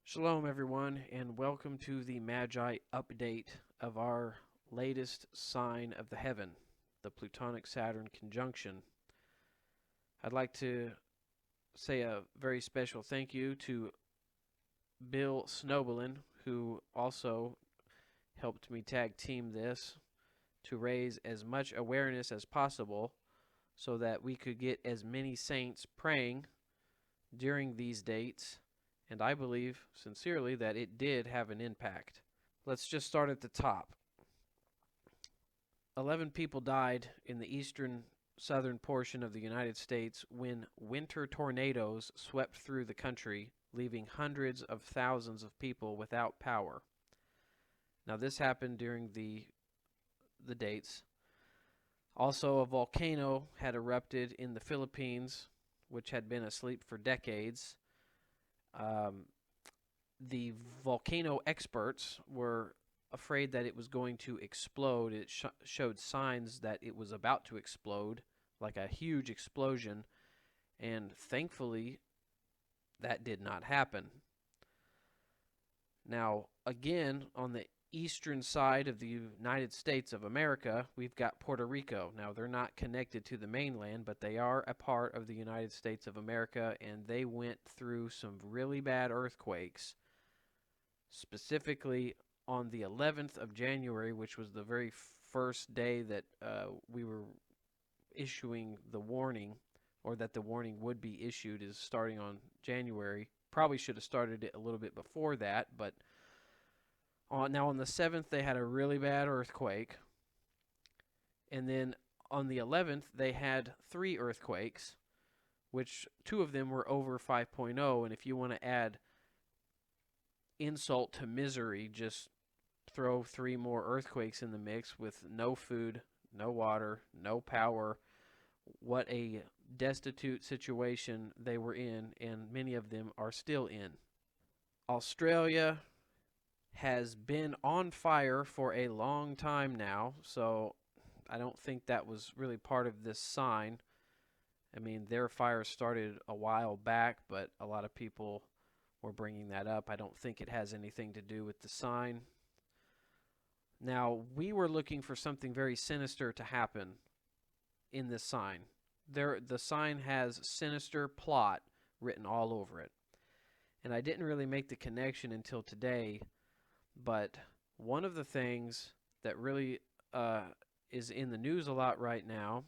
Shalom, everyone, and welcome to the Magi update of our latest sign of the heaven, the Plutonic Saturn conjunction. I'd like to say a very special thank you to Bill Snobelin, who also helped me tag team this to raise as much awareness as possible so that we could get as many saints praying during these dates, and I believe sincerely that it did have an impact. Let's just start at the top. 11 people died in the eastern southern portion of the United States when winter tornadoes swept through the country, leaving hundreds of thousands of people without power. Now, this happened during the dates. Also, a volcano had erupted in the Philippines, which had been asleep for decades. The volcano experts were afraid that it was going to explode. It showed signs that it was about to explode, like a huge explosion, and thankfully that did not happen. Now, again, on the eastern side of the United States of America, we've got Puerto Rico. Now, they're not connected to the mainland, but they are a part of the United States of America, and they went through some really bad earthquakes, specifically on the 11th of January, which was the very first day that we were issuing the warning, or that the warning would be issued, is starting on January. Probably should have started it a little bit before that, but now on the 7th they had a really bad earthquake, and then on the 11th they had 3 earthquakes, which 2 of them were over 5.0, and if you want to add insult to misery, just throw 3 more earthquakes in the mix with no food, no water, no power. What a destitute situation they were in, and many of them are still in. Australia has been on fire for a long time now, so I don't think that was really part of this sign. I mean, their fire started a while back, but a lot of people were bringing that up. I don't think it has anything to do with the sign. Now, we were looking for something very sinister to happen in this sign. The sign has sinister plot written all over it. And I didn't really make the connection until today, but one of the things that really is in the news a lot right now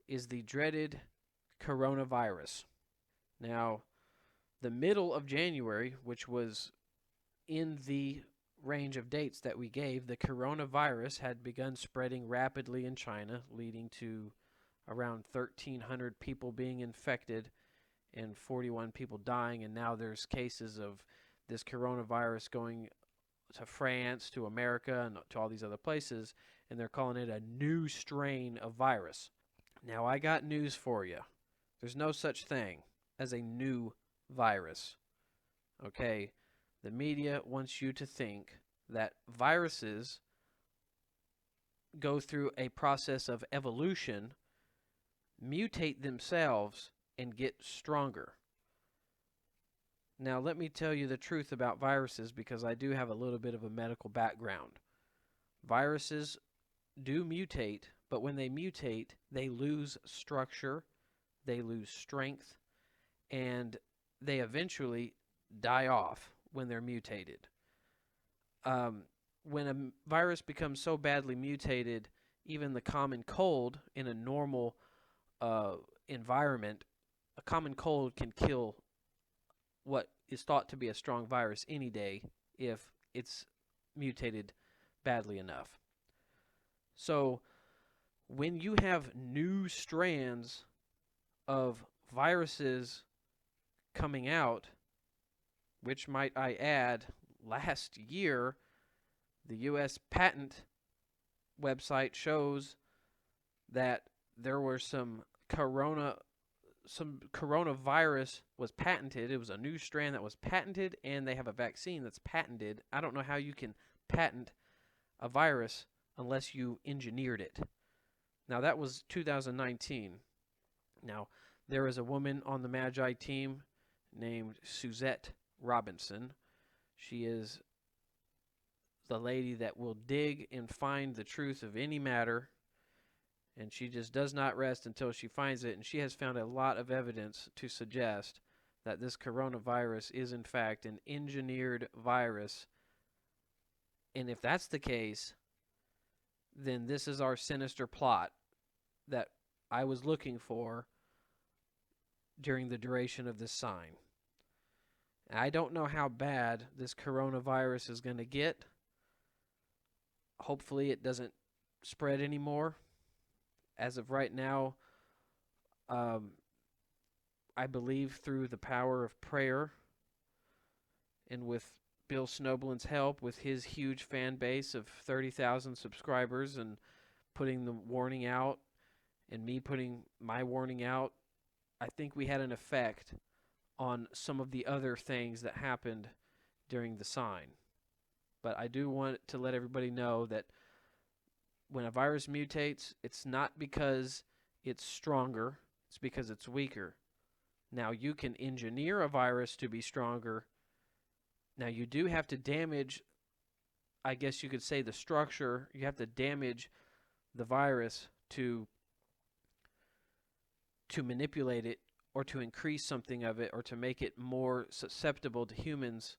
is the dreaded coronavirus. Now, the middle of January, which was in the range of dates that we gave, the coronavirus had begun spreading rapidly in China, leading to around 1,300 people being infected and 41 people dying, and now there's cases of this coronavirus going to France, to America, and to all these other places, and they're calling it a new strain of virus. Now, I got news for you. There's no such thing as a new virus. Okay? The media wants you to think that viruses go through a process of evolution, mutate themselves, and get stronger. Now, let me tell you the truth about viruses, because I do have a little bit of a medical background. Viruses do mutate, but when they mutate, they lose structure, they lose strength, and they eventually die off when they're mutated. When a virus becomes so badly mutated, even the common cold in a normal environment, a common cold can kill what is thought to be a strong virus any day if it's mutated badly enough. So when you have new strands of viruses coming out, which might I add, last year the U.S. patent website shows that there were some coronavirus was patented. It was a new strand that was patented, and they have a vaccine that's patented. I don't know how you can patent a virus unless you engineered it. Now, that was 2019. Now, there is a woman on the Magi team named Suzette Robinson. She is the lady that will dig and find the truth of any matter, and she just does not rest until she finds it. And she has found a lot of evidence to suggest that this coronavirus is, in fact, an engineered virus. And if that's the case, then this is our sinister plot that I was looking for during the duration of this sign. I don't know how bad this coronavirus is going to get. Hopefully it doesn't spread anymore. As of right now, I believe through the power of prayer and with Bill Snoblin's help, with his huge fan base of 30,000 subscribers and putting the warning out and me putting my warning out, I think we had an effect on some of the other things that happened during the sign. But I do want to let everybody know that when a virus mutates, it's not because it's stronger, it's because it's weaker. Now, you can engineer a virus to be stronger. Now, you do have to damage, I guess you could say, the structure. You have to damage the virus to manipulate it, or to increase something of it, or to make it more susceptible to humans.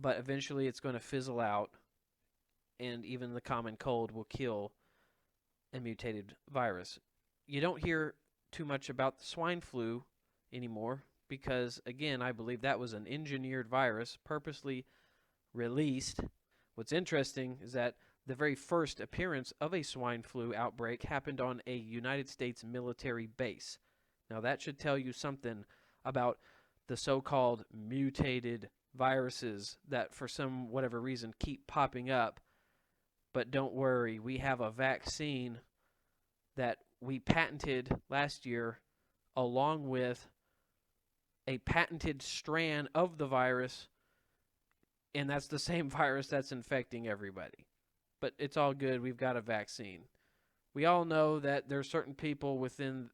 But eventually it's going to fizzle out, and even the common cold will kill a mutated virus. You don't hear too much about the swine flu anymore because, again, I believe that was an engineered virus purposely released. What's interesting is that the very first appearance of a swine flu outbreak happened on a United States military base. Now, that should tell you something about the so-called mutated viruses that, for some whatever reason, keep popping up. But don't worry, we have a vaccine that we patented last year, along with a patented strand of the virus, and that's the same virus that's infecting everybody. But it's all good. We've got a vaccine. We all know that there are certain people within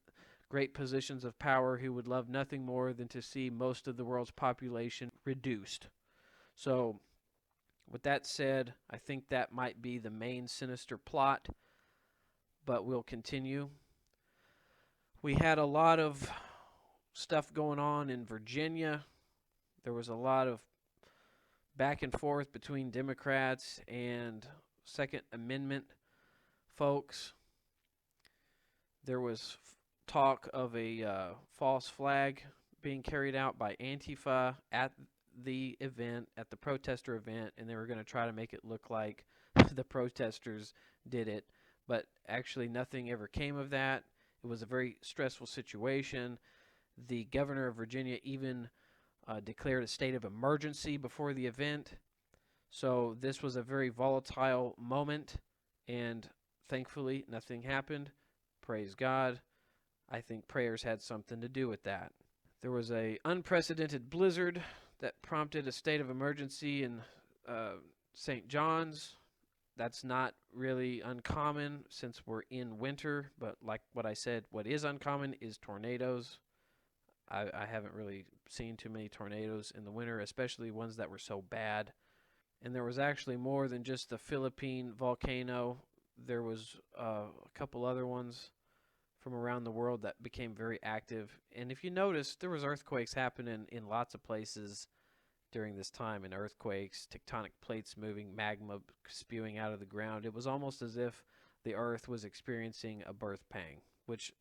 great positions of power who would love nothing more than to see most of the world's population reduced. So, with that said, I think that might be the main sinister plot, but we'll continue. We had a lot of stuff going on in Virginia. There was a lot of back and forth between Democrats and Second Amendment folks. There was talk of a false flag being carried out by Antifa at the event, at the protester event, and they were going to try to make it look like the protesters did it. But actually nothing ever came of that. It was a very stressful situation. The governor of Virginia even declared a state of emergency before the event. So this was a very volatile moment, and thankfully nothing happened. Praise God. I think prayers had something to do with that. There was an unprecedented blizzard that prompted a state of emergency in St. John's. That's not really uncommon since we're in winter, but like what I said, what is uncommon is tornadoes. I haven't really seen too many tornadoes in the winter, especially ones that were so bad. And there was actually more than just the Philippine volcano. There was a couple other ones from around the world that became very active. And if you notice, there was earthquakes happening in lots of places during this time, and earthquakes, tectonic plates moving, magma spewing out of the ground. It was almost as if the earth was experiencing a birth pang, which,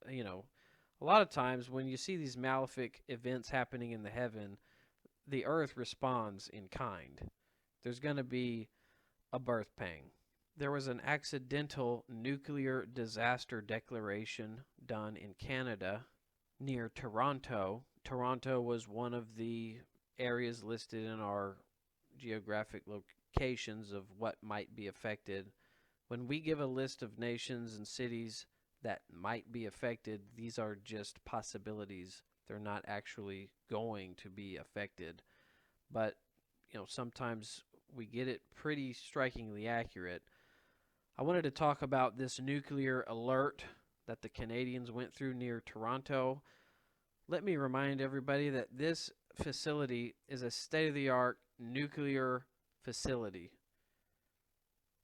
you know, a lot of times when you see these malefic events happening in the heaven, the earth responds in kind. There's going to be a birth pang. There was an accidental nuclear disaster declaration done in Canada near Toronto. Toronto was one of the areas listed in our geographic locations of what might be affected. When we give a list of nations and cities that might be affected, these are just possibilities. They're not actually going to be affected. But, you know, sometimes we get it pretty strikingly accurate. I wanted to talk about this nuclear alert that the Canadians went through near Toronto. Let me remind everybody that this facility is a state-of-the-art nuclear facility.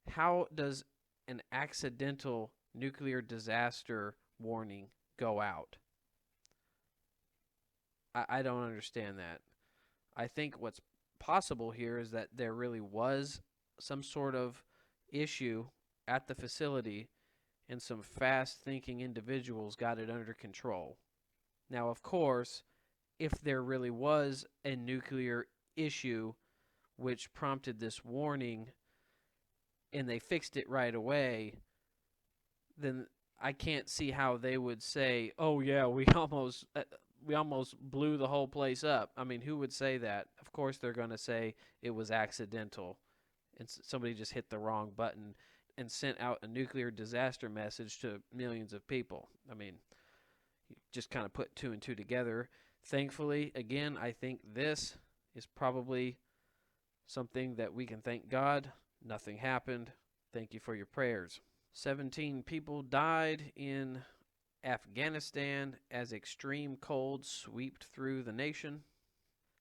How does an accidental nuclear disaster warning go out? I don't understand that. I think what's possible here is that there really was some sort of issue at the facility and some fast thinking individuals got it under control. Now, of course, if there really was a nuclear issue which prompted this warning and they fixed it right away, then I can't see how they would say, "Oh yeah, we almost blew the whole place up." I mean, who would say that? Of course they're going to say it was accidental and somebody just hit the wrong button and sent out a nuclear disaster message to millions of people. I mean, you just kind of put two and two together. Thankfully, again, I think this is probably something that we can thank God. Nothing happened. Thank you for your prayers. 17 people died in Afghanistan as extreme cold swept through the nation.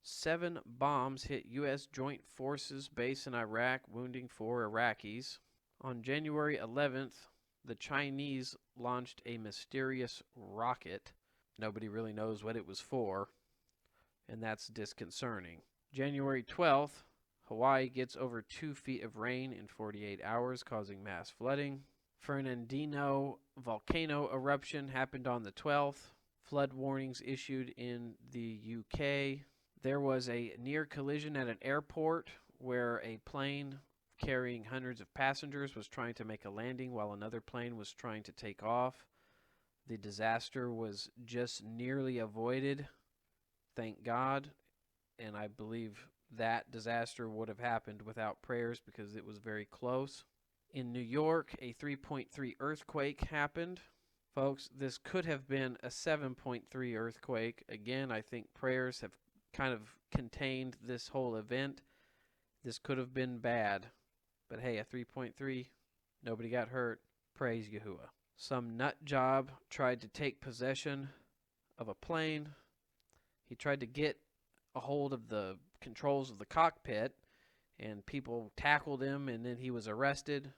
7 bombs hit U.S. Joint Forces base in Iraq, wounding 4 Iraqis. On January 11th, the Chinese launched a mysterious rocket. Nobody really knows what it was for, and that's disconcerting. January 12th, Hawaii gets over 2 feet of rain in 48 hours, causing mass flooding. Fernandino volcano eruption happened on the 12th. Flood warnings issued in the UK. There was a near collision at an airport where a plane carrying hundreds of passengers was trying to make a landing while another plane was trying to take off. The disaster was just nearly avoided, thank God, and I believe that disaster would have happened without prayers because it was very close. In New York, a 3.3 earthquake happened. Folks, this could have been a 7.3 earthquake. Again, I think prayers have kind of contained this whole event. This could have been bad. But hey, a 3.3, nobody got hurt. Praise Yahuwah. Some nut job tried to take possession of a plane. He tried to get a hold of the controls of the cockpit, and people tackled him, and then he was arrested.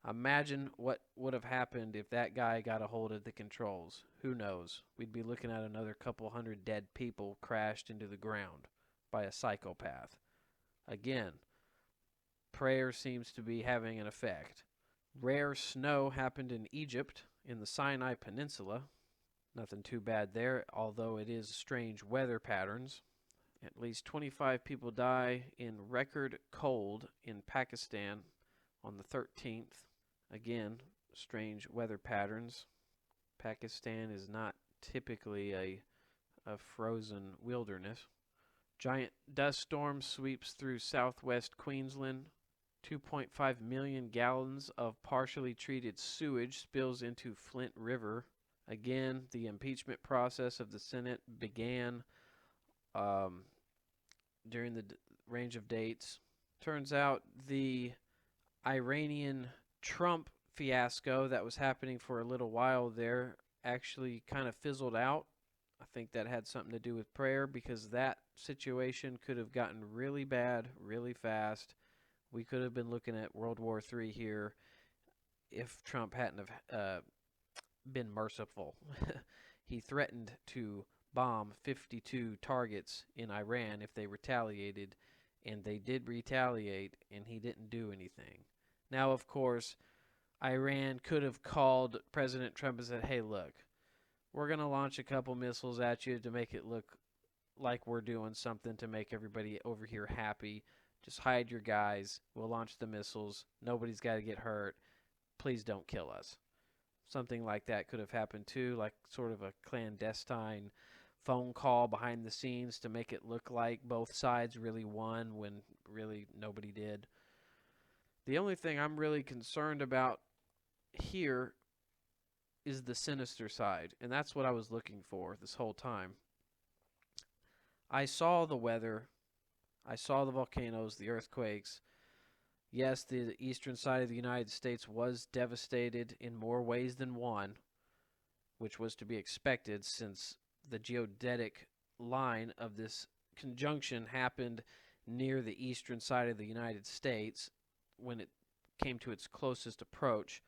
Imagine what would have happened if that guy got a hold of the controls. Who knows? We'd be looking at another couple hundred dead people crashed into the ground by a psychopath. Again, prayer seems to be having an effect. Rare snow happened in Egypt in the Sinai Peninsula. Nothing too bad there, although it is strange weather patterns. At least 25 people die in record cold in Pakistan on the 13th. Again, strange weather patterns. Pakistan is not typically a frozen wilderness. Giant dust storm sweeps through southwest Queensland. 2.5 million gallons of partially treated sewage spills into Flint River. Again, the impeachment process of the Senate began during the range of dates. Turns out the Iranian Trump fiasco that was happening for a little while there actually kind of fizzled out. I think that had something to do with prayer, because that situation could have gotten really bad really fast. We could have been looking at World War III here if Trump hadn't have been merciful. He threatened to bomb 52 targets in Iran if they retaliated, and they did retaliate, and he didn't do anything. Now, of course, Iran could have called President Trump and said, "Hey, look, we're going to launch a couple missiles at you to make it look like we're doing something to make everybody over here happy. Just hide your guys. We'll launch the missiles. Nobody's got to get hurt. Please don't kill us." Something like that could have happened too, like sort of a clandestine phone call behind the scenes to make it look like both sides really won when really nobody did. The only thing I'm really concerned about here is the sinister side, and that's what I was looking for this whole time. I saw the weather, I saw the volcanoes, the earthquakes. Yes, the eastern side of the United States was devastated in more ways than one, which was to be expected since the geodetic line of this conjunction happened near the eastern side of the United States when it came to its closest approach.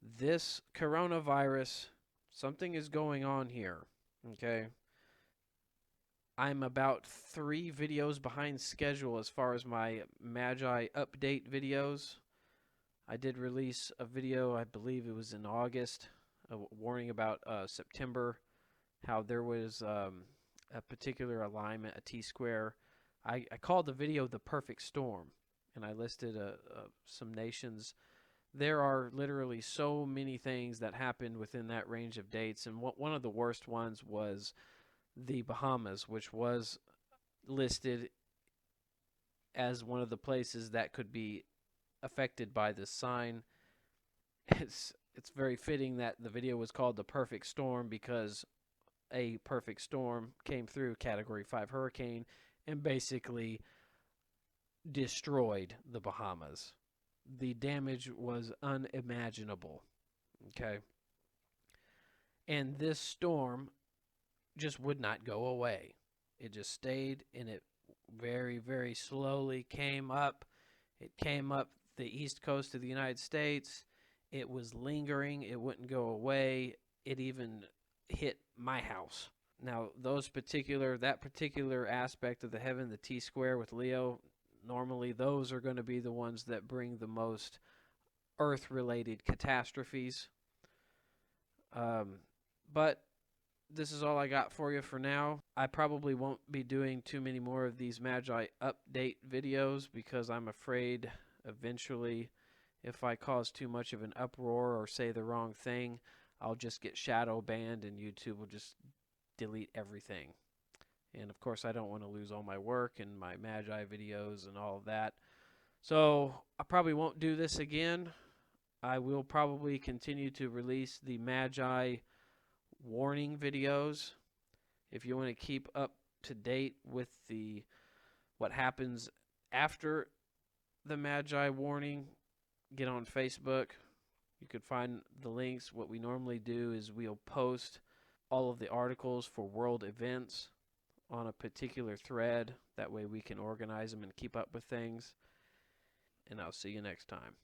This coronavirus, something is going on here. Okay. I'm about 3 videos behind schedule as far as my Magi update videos. I did release a video, I believe it was in August, a warning about September, how there was a particular alignment, a T-square. I called the video The Perfect Storm, and I listed some nations. There are literally so many things that happened within that range of dates, and one of the worst ones was the Bahamas, which was listed as one of the places that could be affected by this sign. It's very fitting that the video was called The Perfect Storm because a perfect storm came through, Category 5 hurricane, and basically destroyed the Bahamas. The damage was unimaginable. Okay. And this storm just would not go away. It just stayed, and it very, very slowly came up. It came up the east coast of the United States. It was lingering. It wouldn't go away. It even hit my house. Now, that particular aspect of the heaven, the T-square with Leo, normally those are going to be the ones that bring the most Earth-related catastrophes. But this is all I got for you for now. I probably won't be doing too many more of these Magi update videos because I'm afraid eventually if I cause too much of an uproar or say the wrong thing, I'll just get shadow banned and YouTube will just delete everything. And of course, I don't want to lose all my work and my Magi videos and all of that. So I probably won't do this again. I will probably continue to release the Magi warning videos. If you want to keep up to date with what happens after the Magi warning, get on Facebook. You could find the links. What we normally do is we'll post all of the articles for world events on a particular thread. That way we can organize them and keep up with things. And I'll see you next time.